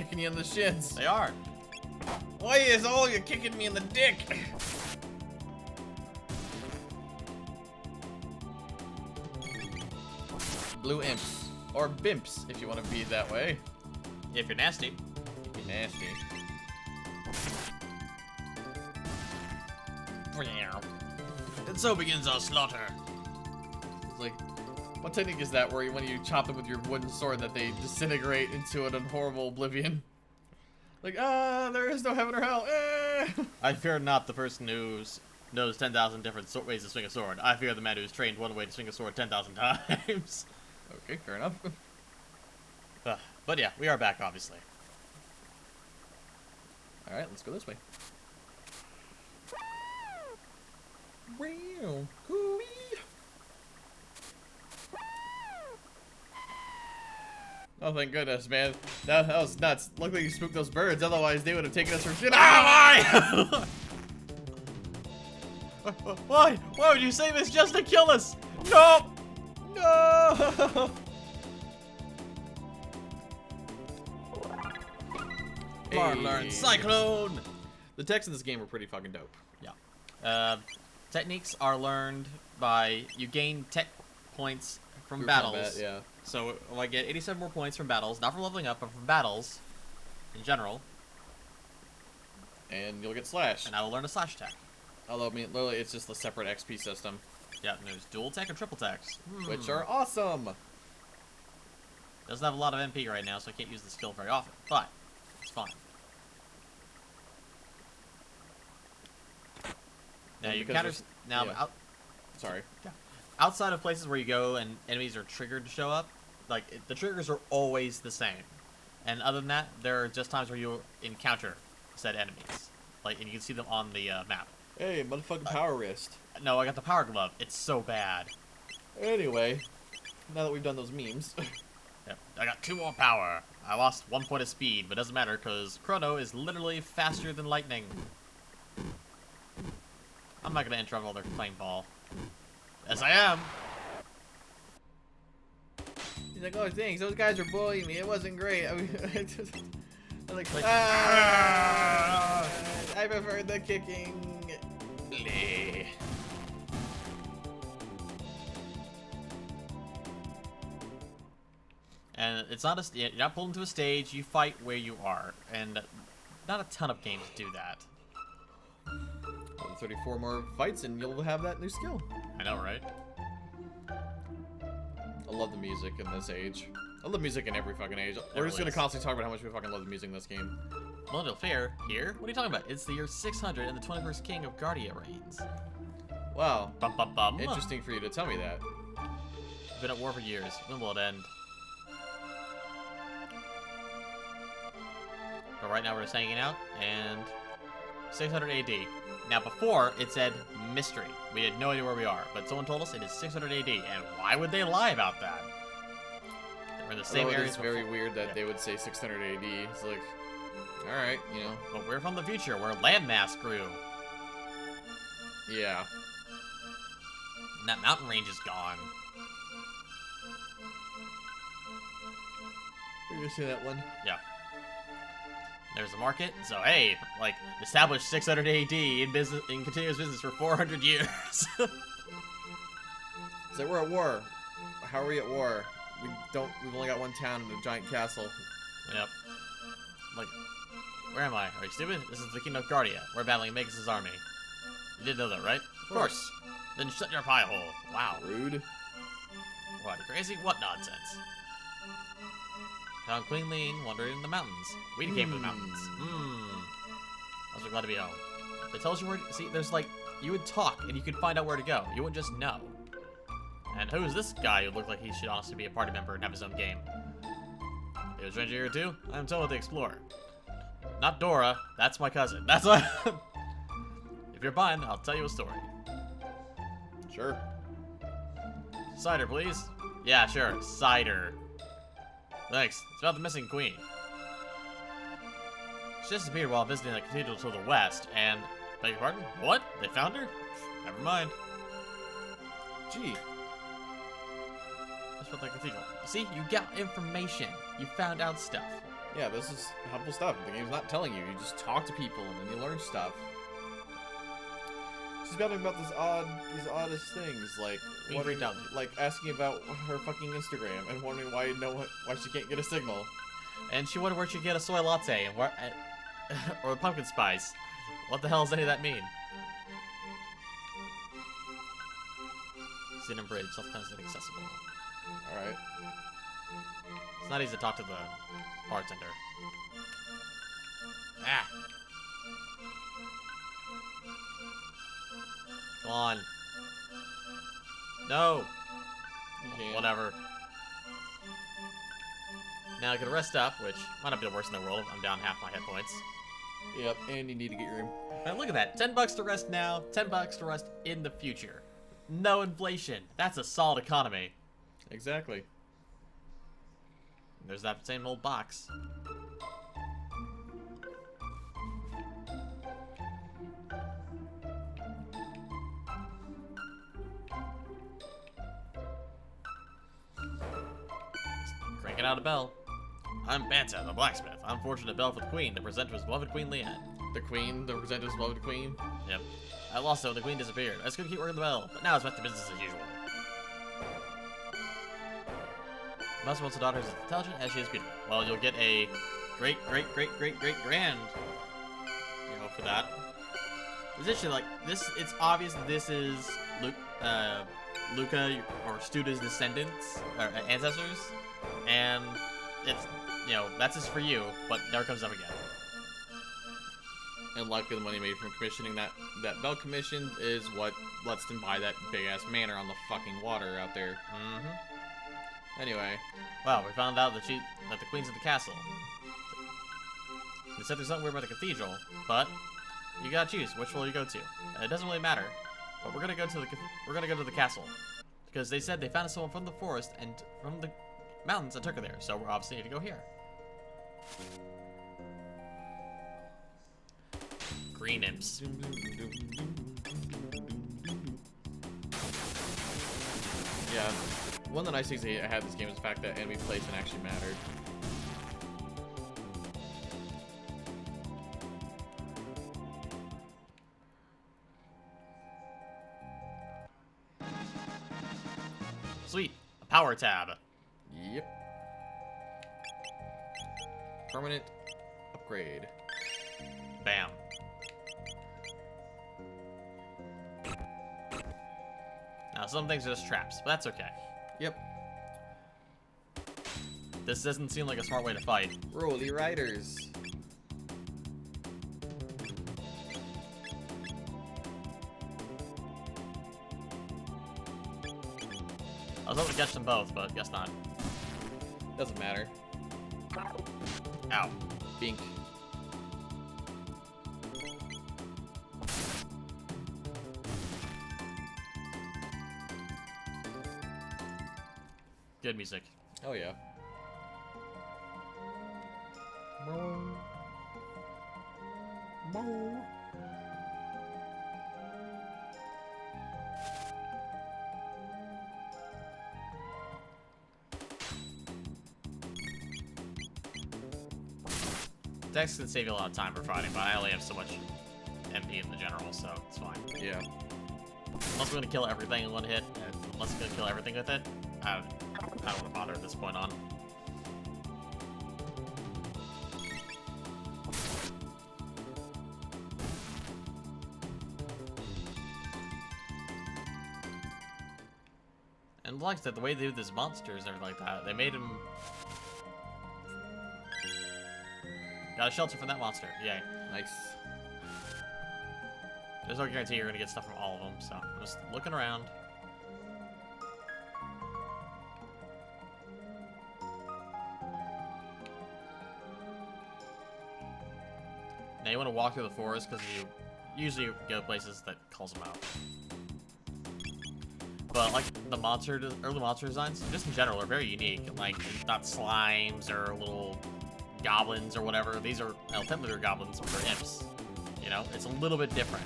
kicking you in the shins. They are. Why is all you kicking me in the dick? Blue imps. Or bimps, if you want to be that way. If you're nasty. Nasty. And so begins our slaughter. It's like, what technique is that where when you chop them with your wooden sword that they disintegrate into an horrible oblivion? Like, there is no heaven or hell. I fear not the person who knows 10,000 different ways to swing a sword. I fear the man who's trained one way to swing a sword 10,000 times. Okay, fair enough. But yeah, we are back, obviously. Alright, let's go this way. Wow, hooey. Oh, thank goodness, man. That was nuts. Luckily you spooked those birds, otherwise they would have taken us for shit. Why? Why? Why would you say this just to kill us? No! No! Learn Cyclone! The techs in this game are pretty fucking dope. Yeah. Techniques are learned by, you gain tech points from battles. Combat, yeah. So I get 87 more points from battles, not from leveling up, but from battles in general. And you'll get slash. And I will learn a slash attack. Although, I mean, literally, it's just a separate XP system. Yeah, and there's dual tech and triple techs. Which are awesome! Doesn't have a lot of MP right now, so I can't use the skill very often, but it's fine. Now you counters. Now, yeah. Sorry. Yeah. Outside of places where you go and enemies are triggered to show up, like the triggers are always the same. And other than that, there are just times where you encounter said enemies, like, and you can see them on the map. Hey, motherfucking power wrist. No, I got the power glove. It's so bad. Anyway, now that we've done those memes. Yep. I got 2 more power. I lost 1 point of speed, but doesn't matter because Chrono is literally faster than lightning. I'm not gonna interrupt while they're playing ball. Yes, I am. He's like, oh, thanks. Those guys were bullying me. It wasn't great. I was like, I prefer the kicking. Bleh. And it's not you're not pulled into a stage. You fight where you are, and not a ton of games do that. 34 more fights and you'll have that new skill. I know, right? I love the music in this age. I love music in every fucking age. We're really just gonna is. constantly talk about how much we fucking love the music in this game. Well, fair here. What are you talking about? It's the year 600 and the 21st king of Guardia reigns. Wow. Bum, bum, bum. Interesting for you to tell me that. Been at war for years. When will it end? But right now we're just hanging out, and 600 AD. Now before, it said mystery. We had no idea where we are, but someone told us it is 600 AD, and why would they lie about that? We're in the same area. It's very weird that they would say 600 AD. It's like, alright, you know. But we're from the future, where landmass grew. Yeah. And that mountain range is gone. We're gonna see that one. Yeah. There's the market. So hey, like, established 600 AD in continuous business for 400 years. It's like we're at war. How are we at war? We've only got one town and a giant castle. Yep. Like, where am I? Are you stupid? This is the Kingdom of Guardia. We're battling Magus' army. You did know that, right? Of course. Then shut your pie hole. Wow. Rude. What, crazy? What nonsense? Found Queen Lean wandering in the mountains. We came from the mountains. I was so glad to be home. If it tells you where, see, there's like, you would talk and you could find out where to go. You wouldn't just know. And who is this guy who looked like he should honestly be a party member and have his own game? He was ranger here too? I'm told to explore. Not Dora, that's my cousin. That's what. If you're fine, I'll tell you a story. Sure. Cider, please. Yeah, sure. Cider. Thanks. It's about the missing queen. She disappeared while visiting a cathedral to the west, and... Beg your pardon? What? They found her? Never mind. Gee. That's about the cathedral. See, you got information. You found out stuff. Yeah, this is helpful stuff. The game's not telling you. You just talk to people and then you learn stuff. She's babbling about these oddest things, like like asking about her fucking Instagram and wondering why she can't get a signal. And she wondered where she'd get a soy latte and where, or pumpkin spice. What the hell does any of that mean? Sin and Bridge, sometimes inaccessible. Alright. It's not easy to talk to the bartender. Ah! Come on. No! Whatever. Now I can rest up, which might not be the worst in the world. I'm down half my hit points. Yep, and you need to get your... Now look at that. $10 to rest now, $10 to rest in the future. No inflation. That's a solid economy. Exactly. There's that same old box. Cranking out a bell. I'm Banta, the blacksmith. Unfortunate bell for the queen to present to his beloved Queen Leanne. The queen, the representative's beloved queen? Yep. I lost it when the queen disappeared. I was gonna keep working the bell, but now it's back to business as usual. Must want daughter is as intelligent as she is beautiful. Well, you'll get a great grand, you know, for that. It's actually like this. It's obvious this is Luca or Studa's descendants or ancestors, and it's, you know, that's just for you, but never comes up again. And likely the money made from commissioning that bell commission is what lets them buy that big ass manor on the fucking water out there. Mm-hmm. Anyway. Well, we found out that the queen's at the castle. They said there's something weird about the cathedral, but you gotta choose which will you go to. It doesn't really matter, but we're gonna go to the castle because they said they found someone from the forest and from the mountains and took her there. So we're obviously need to go here. Green imps. Yeah, one of the nice things I had this game is the fact that enemy placement actually mattered. Sweet, a power tab. Yep. Permanent upgrade. Bam. Now, some things are just traps, but that's okay. Yep. This doesn't seem like a smart way to fight. Roly Riders. I was hoping to catch them both, but guess not. Doesn't matter. Ow. Bink. Good music. Oh yeah. Dex can save you a lot of time for fighting, but I only have so much MP in the general, so it's fine. Yeah. Unless we're gonna kill everything in one hit, unless we're gonna kill everything with it, I don't want to bother at this point on. And like I said, the way they do these monsters and everything like that, they made them... Got a shelter from that monster, yay. Nice. There's no guarantee you're gonna get stuff from all of them, so I'm just looking around. Now you want to walk through the forest because you usually go places that calls them out. But like the early monster designs, just in general, are very unique. Like not slimes or little goblins or whatever. These are technically they're goblins, but they're imps. You know, it's a little bit different.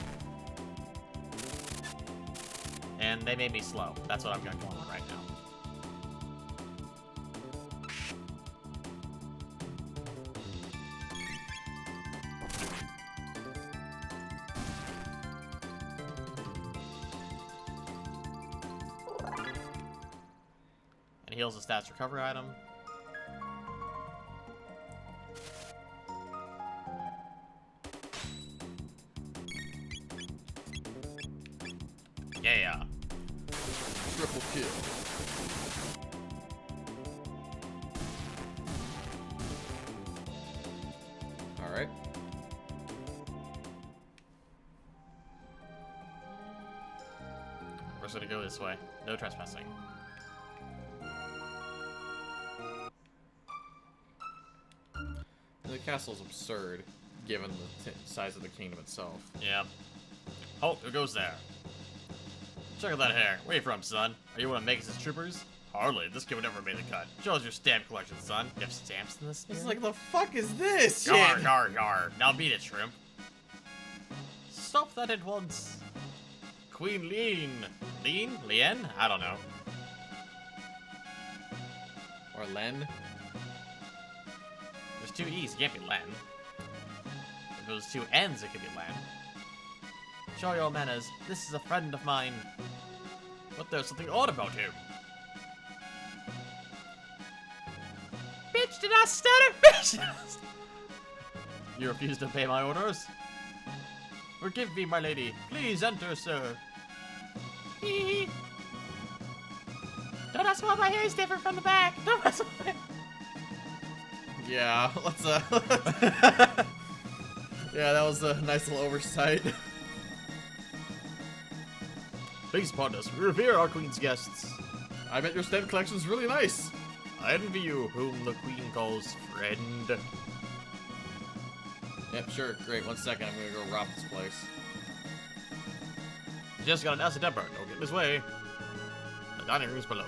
And they made me slow. That's what I've got going on right now. heals the stats recovery item. Yeah. Triple kill. Alright. We're just gonna go this way. No trespassing. The castle's absurd, given the size of the kingdom itself. Yeah. Oh, who goes there? Check out that hair. Where you from, son? Are you one of Magus' troopers? Hardly. This kid would never made the cut. Show us your stamp collection, son. You have stamps in this? It's like, the fuck is this Yar, shit? yar, yar. Now beat it, shrimp. Stop that at once. Queen Lean. Lean? Lien? I don't know. Or Len? There's two E's. It can't be Len. If it was two N's, it could be Len. Show your manners. This is a friend of mine. But there's something odd about him. Bitch, did I stutter? Bitch! You refuse to obey my orders? Forgive me, my lady. Please enter, sir. Hee hee. Don't ask why my hair is different from the back. Don't ask why. Yeah, let's yeah, that was a nice little oversight. Please pardon us. We revere our queen's guests. I bet your stamp collection's really nice. I envy you, whom the queen calls friend. Yep, sure, great. 1 second, I'm gonna go rob this place. Just got an acid temper. Don't get in his way. The dining room's below.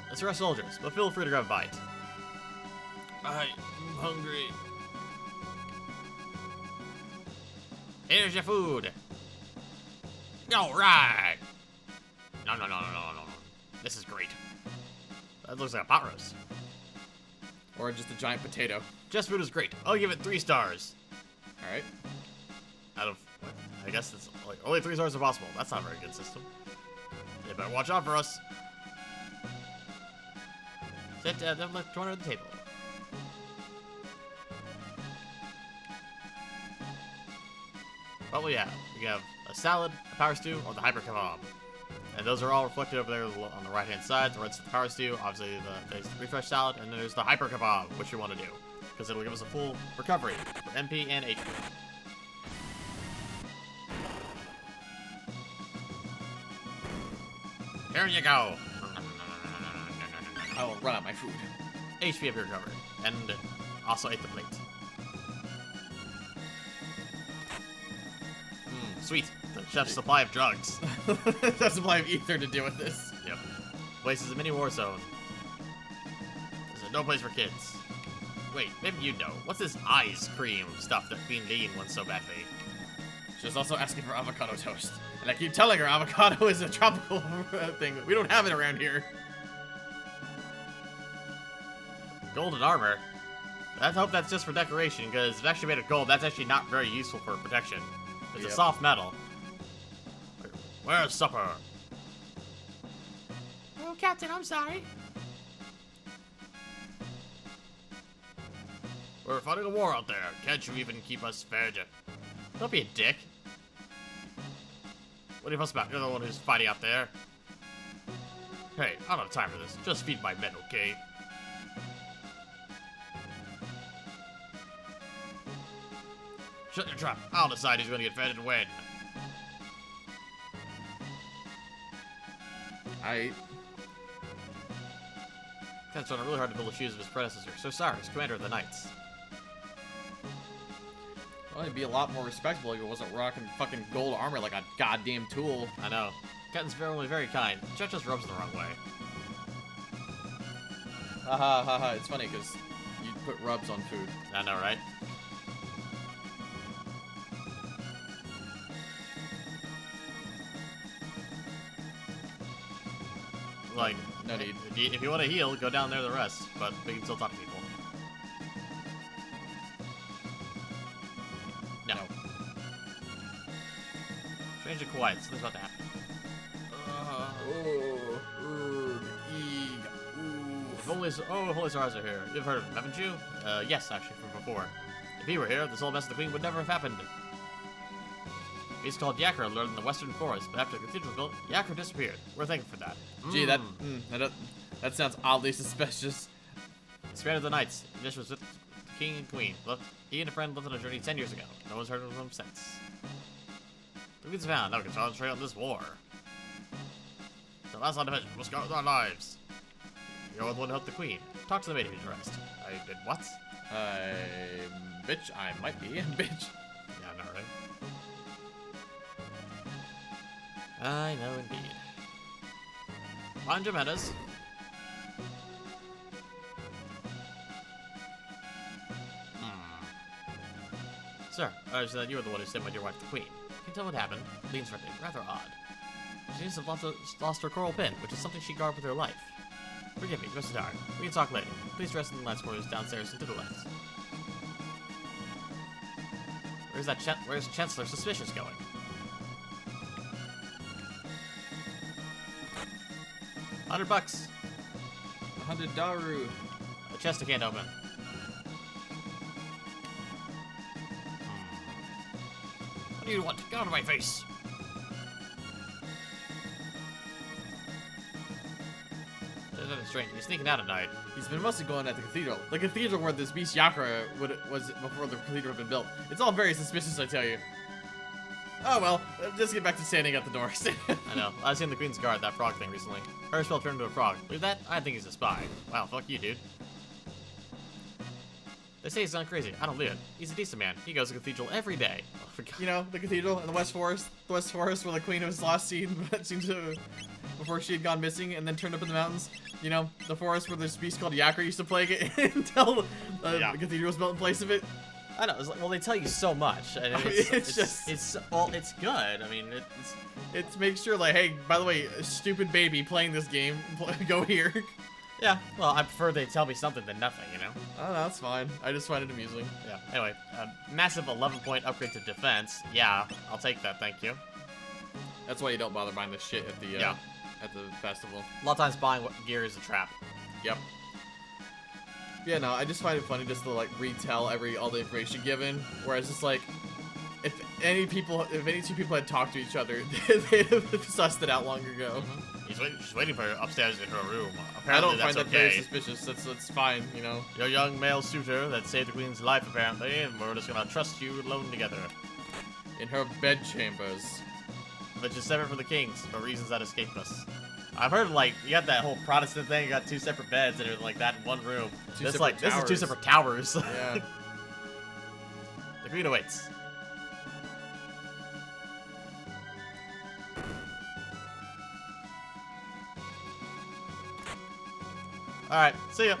Let's rest soldiers, but feel free to grab a bite. I'm hungry. Here's your food. All right. No. This is great. That looks like a pot roast. Or just a giant potato. Just food is great. I'll give it 3 stars. Alright. Out of, what? I guess it's like only 3 stars are possible. That's not a very good system. You better watch out for us. Sit down the left corner of the table. What will you have? You can have a salad, a power stew, or the hyper kebab. And those are all reflected over there on the right-hand side. The red's the power stew, obviously there's the refresh salad, and then there's the hyper kebab, which you want to do. Because it'll give us a full recovery for MP and HP. Here you go. I will run out my food. HP if you're recovered. And also ate the plate. Sweet. The chef's supply of drugs. That's supply of ether to deal with this. Yep. Place is a mini war zone. This is no place for kids. Wait, maybe you know. What's this ice cream stuff that Queen Lean wants so badly? She's also asking for avocado toast. And I keep telling her avocado is a tropical thing. We don't have it around here. Golden armor? I hope that's just for decoration, because if it's actually made of gold, that's actually not very useful for protection. It's a soft metal. Where's supper? Oh, Captain, I'm sorry. We're fighting a war out there. Can't you even keep us fed? Don't be a dick. What do you fuss about? You're the one who's fighting out there. Hey, I don't have time for this. Just feed my men, okay? Shut your trap. I'll decide who's gonna get fed and when. Captain's trying really hard to fill the shoes of his predecessor. So sorry, he's commander of the knights. Well, it'd be a lot more respectable if it wasn't rocking fucking gold armor like a goddamn tool. I know. Captain's very kind. Jet just rubs the wrong way. Haha, haha. It's funny because you put rubs on food. I know, right? Like, no need. If you want to heal, go down there the rest, but we can still talk to people. No. Strange and quiet. Something's about to happen. Oh, eeg, oof. Holy stars are here. You've heard of him, haven't you? Yes, actually, from before. If he were here, this whole mess of the Queen would never have happened. He's called Yakra, lured in the western forest, but after the cathedral was built, Yakra disappeared. We're thankful for that. Gee, that sounds oddly suspicious. He spared the knights. This was with the king and queen. He and a friend lived on a journey 10 years ago. No one's heard of him since. The Queen's found. Now we can concentrate on this war. The last line of vision. We'll scout with our lives. You're the one who helped the Queen. Talk to the maid if you're interested. I did what? Bitch, I might be. Bitch. Yeah, I know, right? I know indeed. Mind your manners. Sir, I understand that you were the one who sent with your wife, the Queen. Can you tell what happened? Lean's friendly, rather odd. She seems to have lost her coral pin, which is something she guarded with her life. Forgive me, Mr. Darn. We can talk later. Please rest in the last quarters downstairs and to the left. Where's Chancellor Suspicious going? $100. $100. A chest I can't open. What do you want? Get out of my face! That's strange. He's sneaking out at night. He's been mostly going at the cathedral. The cathedral where this beast Yakra was before the cathedral had been built. It's all very suspicious, I tell you. Oh well, just get back to standing at the door. I know. I've seen the Queen's Guard, that frog thing, recently. Her spell turned into a frog. Believe that? I think he's a spy. Wow, fuck you, dude. They say he's gone crazy. I don't believe it. He's a decent man. He goes to the cathedral every day. Oh, for God. You know, the cathedral in the West Forest. The West Forest where the Queen was last seen, but seems to... before she had gone missing and then turned up in the mountains. You know, the forest where this beast called Yakra used to plague it until the cathedral was built in place of it. I know. It's like, well, they tell you so much. And it's good. I mean, it makes sure, like, hey, by the way, a stupid baby playing this game, go here. Yeah. Well, I prefer they tell me something than nothing. You know. Oh, that's fine. I just find it amusing. Yeah. Anyway, massive 11-point upgrade to defense. Yeah, I'll take that. Thank you. That's why you don't bother buying this shit at the at the festival. A lot of times buying gear is a trap. Yep. Yeah, no, I just find it funny just to like retell all the information given, whereas it's like if any two people had talked to each other, they'd have sussed it out long ago. Mm-hmm. She's waiting for her upstairs in her room. Apparently, I don't that's find that very suspicious. That's fine, you know. Your young male suitor that saved the Queen's life, apparently, and we're just gonna trust you alone together. In her bedchambers. But just separate from the King's for reasons that escape us. I've heard, like, you got that whole Protestant thing, you got 2 separate beds and everything like that in one room. This is 2 separate towers. Yeah. The Queen awaits. Alright, see ya.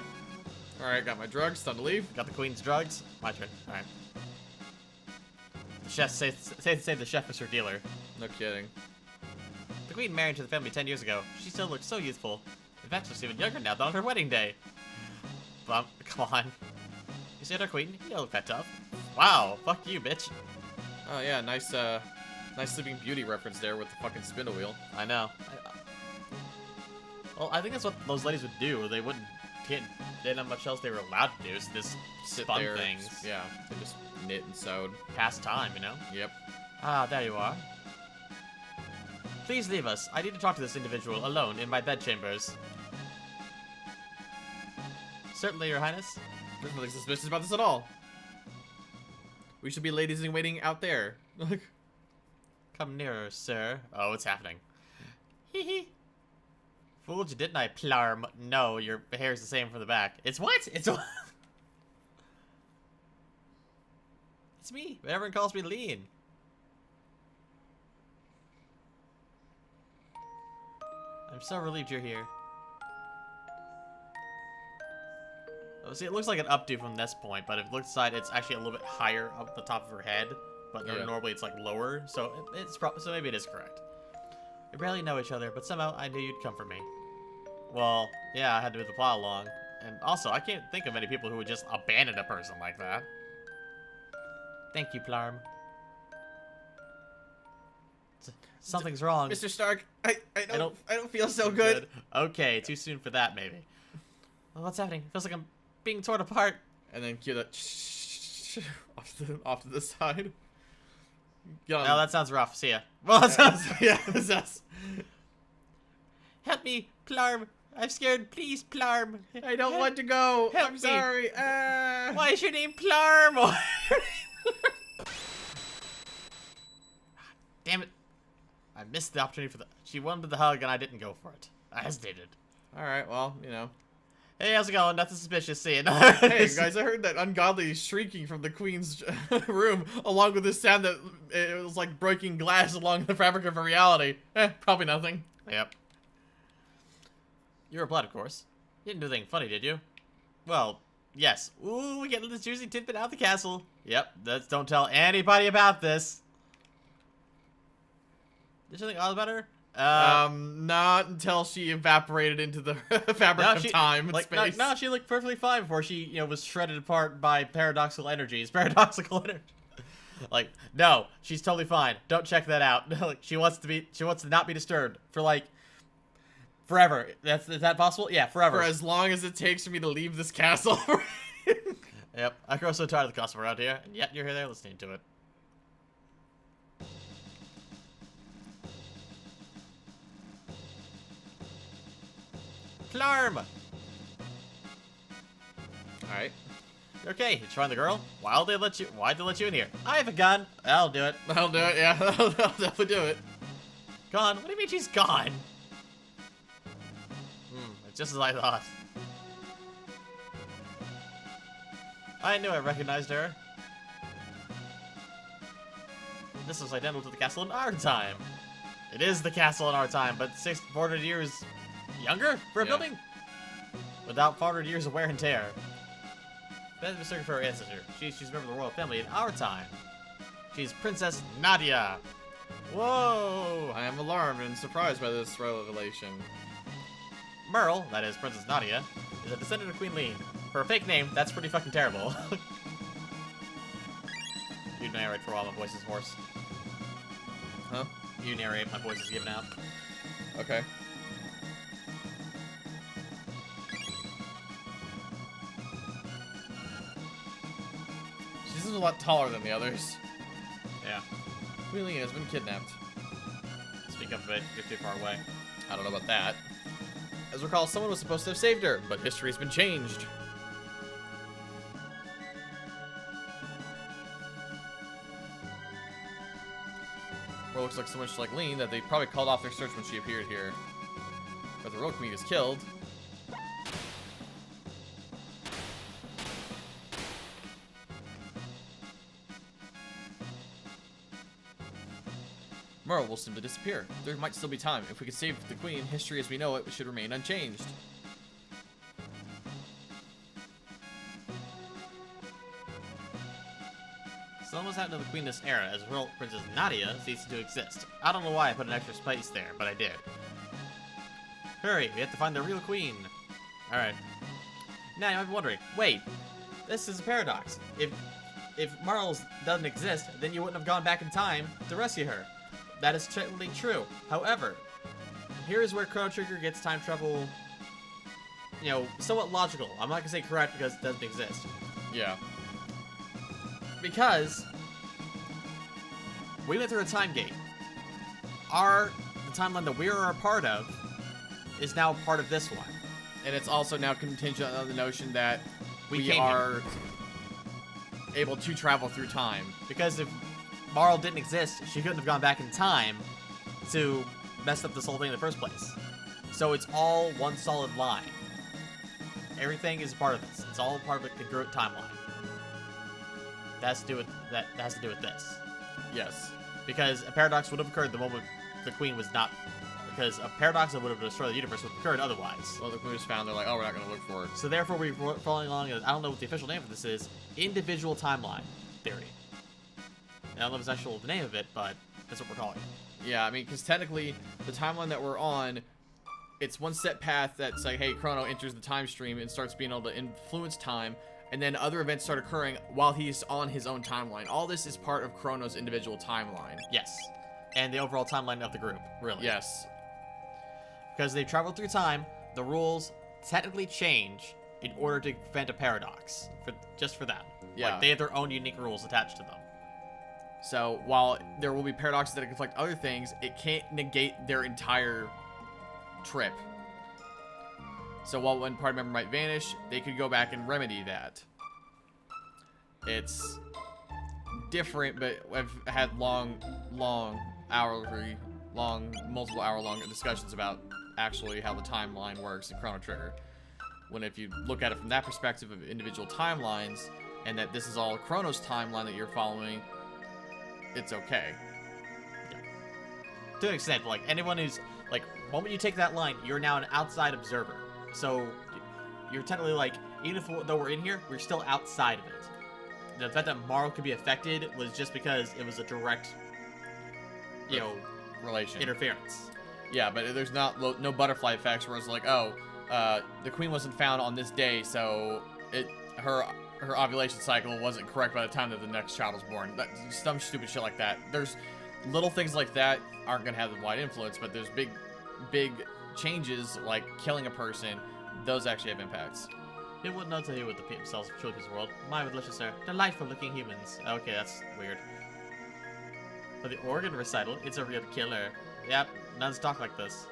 Alright, got my drugs, time to leave. Got the Queen's drugs. My turn. Alright. The chef say the chef is her dealer. No kidding. The Queen married to the family 10 years ago. She still looks so youthful. In fact, she's even younger now than on her wedding day. But come on. You said our Queen? You don't look that tough. Wow, fuck you, bitch. Oh yeah, nice Sleeping Beauty reference there with the fucking spindle wheel. I know. Well, I think that's what those ladies would do. They wouldn't. They didn't have much else they were allowed to do. So just sit spun there. Things. Yeah, they just knit and sewed. Pass time, you know. Yep. Ah, there you are. Please leave us. I need to talk to this individual alone in my bedchambers. Certainly, Your Highness. There's nothing suspicious about this at all. We should be ladies in waiting out there. Come nearer, sir. Oh, what's happening? Hee hee. Fooled you, didn't I, Plarm? No, your hair's the same from the back. It's what? It's what? It's me. Everyone calls me Lean. I'm so relieved you're here. Oh, see, it looks like an updo from this point, but if you look aside, it's actually a little bit higher up the top of her head. But normally it's like lower, so so maybe it is correct. We barely know each other, but somehow I knew you'd come for me. Well, yeah, I had to move the plot along. And also, I can't think of many people who would just abandon a person like that. Thank you, Plarm. Something's wrong. Mr. Stark, I don't feel so good. Okay, too soon for that, maybe. Well, what's happening? Feels like I'm being torn apart. And then cue that off to the side. Oh, that sounds rough. See ya. Well, that sounds... Yeah, that's us. Help me, Plarm. I'm scared. Please, Plarm. I don't want to go. Help I'm me. sorry. Why is your name Plarm? Damn it. I missed the opportunity for the... She wanted the hug, and I didn't go for it. I hesitated. All right, well, you know. Hey, how's it going? Nothing suspicious. See you. Hey, guys, I heard that ungodly shrieking from the queen's room, along with the sound that it was like breaking glass along the fabric of her reality. Probably nothing. Yep. You replied, of course. You didn't do anything funny, did you? Well, yes. Ooh, we get this juicy tidbit out of the castle. Yep, don't tell anybody about this. Did you think odd about her? Not until she evaporated into the fabric of time and space. No, she looked perfectly fine before she, you know, was shredded apart by paradoxical energies. Paradoxical energy. Like, no, she's totally fine. Don't check that out. Like, she wants to not be disturbed for like forever. Is that possible? Yeah, forever. For as long as it takes for me to leave this castle. Yep, I grow so tired of the gossip around here, and yet you're here there listening to it. Plarm! Alright. Okay, you trying the girl? Why'd they let you in here? I have a gun. I'll do it. I'll do it, yeah. I'll definitely do it. Gone? What do you mean she's gone? It's just as I thought. I knew I recognized her. This looks identical to the castle in our time. It is the castle in our time, but 400 years younger for a building? Without 400 years of wear and tear. Beth was searching for her ancestor. She's a member of the royal family in our time. She's Princess Nadia. Whoa! I am alarmed and surprised by this revelation. Merle, that is Princess Nadia, is a descendant of Queen Leene. For a fake name, that's pretty fucking terrible. You narrate for a while, my voice is hoarse. Huh? You narrate, my voice is giving out. Okay. She's a lot taller than the others. Yeah. Queen Leene has been kidnapped. Speak up a bit, you're too far away. I don't know about that. As recall, someone was supposed to have saved her, but history's been changed. Well, looks like so much like Leene that they probably called off their search when she appeared here. But the real queen is killed. Merle will simply disappear. There might still be time. If we could save the queen, history as we know it should remain unchanged. Something was happening to the queen this era, as well Princess Nadia ceased to exist. I don't know why I put an extra space there, but I did. Hurry, we have to find the real queen. Alright. Now you might be wondering, wait, this is a paradox. If Marles doesn't exist, then you wouldn't have gone back in time to rescue her. That is technically true. However, here's where Chrono Trigger gets time travel, you know, somewhat logical. I'm not gonna say correct because it doesn't exist. Yeah. Because we went through a time gate. The timeline that we are a part of is now part of this one. And it's also now contingent on the notion that we came are able to travel through time. Because if Marl didn't exist, she couldn't have gone back in time to mess up this whole thing in the first place. So it's all one solid line. Everything is part of this. It's all part of a congruent timeline. That has to do with this. Yes. Because a paradox would have occurred the moment the queen was not. Because a paradox that would have destroyed the universe would have occurred otherwise. Well, the queen was found. They're like, oh, we're not going to look for it. So therefore, we're following along. I don't know what the official name for this is. Individual timeline theory. I don't know if it's actually the name of it, but that's what we're calling it. Yeah, I mean, because technically, the timeline that we're on, it's one set path that's like, hey, Chrono enters the time stream and starts being able to influence time, and then other events start occurring while he's on his own timeline. All this is part of Chrono's individual timeline. Yes. and the overall timeline of the group, really. Yes. Because they've traveled through time, the rules technically change in order to prevent a paradox, just for them. Yeah. Like, they have their own unique rules attached to them. So while there will be paradoxes that conflict other things, it can't negate their entire trip. So while one party member might vanish, they could go back and remedy that. It's different, but I've had multiple hour-long discussions about actually how the timeline works in Chrono Trigger. When if you look at it from that perspective of individual timelines, and that this is all Chrono's timeline that you're following, it's okay. Yeah. To an extent, like, anyone who's, like, the moment you take that line, you're now an outside observer. So, you're technically, like, even though we're in here, we're still outside of it. The fact that Marl could be affected was just because it was a direct, relation. interference. Yeah, but there's no butterfly effects where it's like, oh, the queen wasn't found on this day, so her ovulation cycle wasn't correct by the time that the next child was born. Some stupid shit like that. There's little things like that aren't gonna have the wide influence, but there's big changes like killing a person. Those actually have impacts. It would not tell you what the themselves truly is the world. My delicious sir, delightful looking humans. Okay, that's weird. For the organ recital, it's a real killer. Yep, nuns talk like this.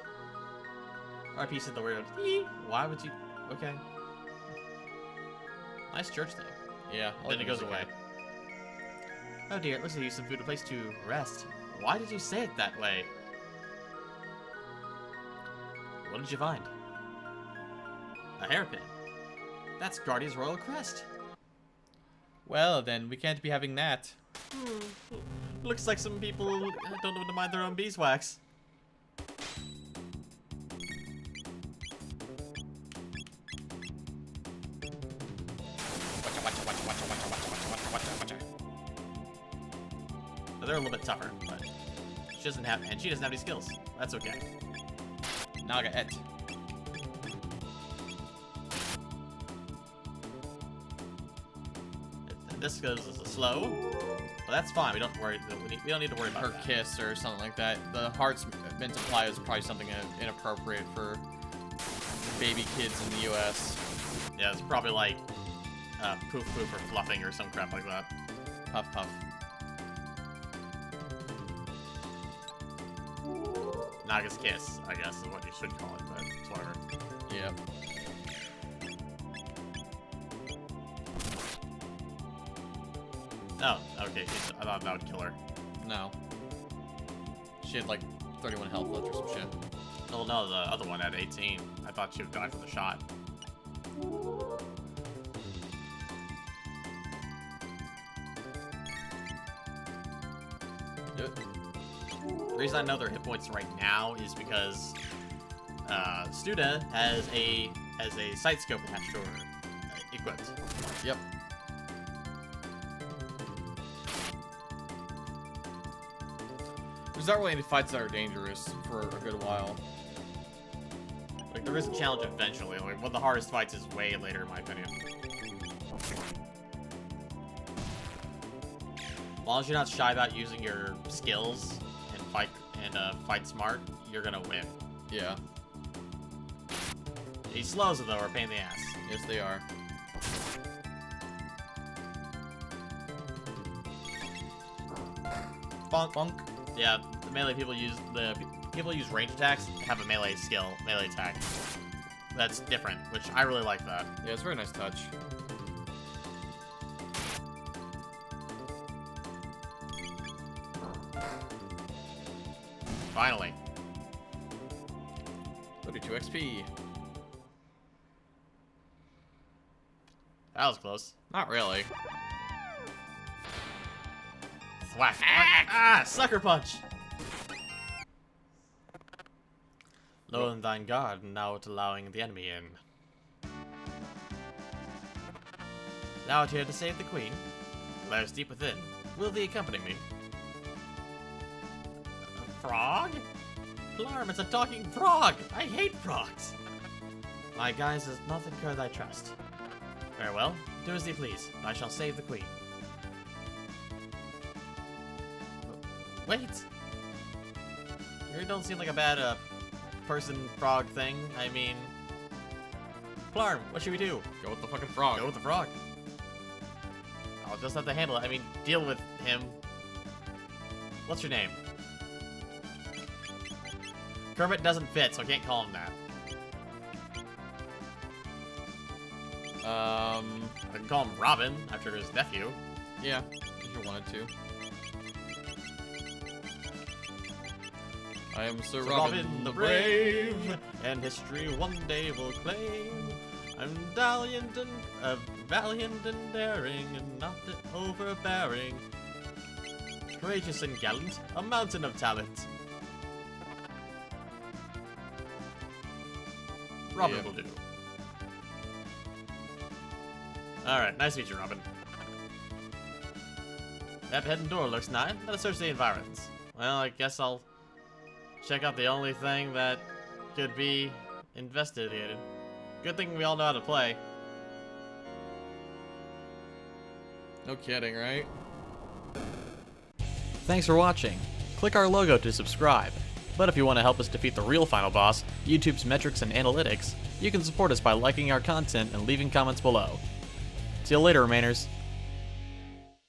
RP said the word. Why would you? Okay. Nice church though. Yeah. Then it goes away. Oh dear, it looks like you some food, a place to rest. Why did you say it that way? What did you find? A hairpin. That's Guardian's royal crest. Well, then we can't be having that. Looks like some people don't know to mind their own beeswax. They're a little bit tougher, but she doesn't have any skills. That's okay. Naga et. This goes slow. Well, that's fine. We don't worry. We don't need to worry about Her that. kiss or something like that. The heart's meant to imply is probably something inappropriate for baby kids in the U.S. Yeah, it's probably like poof poof or fluffing or some crap like that. Puff puff. Naga's kiss, I guess, is what you should call it, but it's whatever. Yep. Oh, okay. I thought that would kill her. No. She had like 31 health left or some shit. Oh no, the other one had 18. I thought she would die from the shot. Do it. The reason I know their hit points right now is because Studa has a sight scope attached to her, equipped. Yep. There's not really any fights that are dangerous for a good while. Like, there is a challenge eventually. Like, one of the hardest fights is way later, in my opinion. As long as you're not shy about using your skills and fight smart, you're gonna win. Yeah. These slows, though, are a pain in the ass. Yes, they are. Bonk. Bonk. Yeah, the melee people use range attacks have a melee attack. That's different, which I really like that. Yeah, it's a very nice touch. Finally. 32 XP. That was close. Not really. Thwack. Ah, sucker punch. Lower thine guard, now it allowing the enemy in. Thou art here to save the queen. Lies deep within. Will thee accompany me? A frog? Blarm, it's a talking frog! I hate frogs! My guise does not incur thy trust. Very well, do as thee please. I shall save the queen. Wait! You don't seem like a bad person frog thing. I mean, Plarm, what should we do? Go with the fucking frog. Go with the frog. I'll just have to handle it. I mean, deal with him. What's your name? Kermit doesn't fit, so I can't call him that. I can call him Robin after his nephew. Yeah, if you wanted to. I am Sir Robin the Brave, and history one day will claim. I'm valiant and daring, and not overbearing. Courageous and gallant, a mountain of talent. Robin Yeah. will do. Alright, nice to meet you, Robin. That hidden door looks nice. Let us search the environs. Well, I guess I'll check out the only thing that could be investigated. Good thing we all know how to play. No kidding, right? Thanks for watching. Click our logo to subscribe. But if you want to help us defeat the real final boss, YouTube's metrics and analytics, you can support us by liking our content and leaving comments below. See you later, Remainers.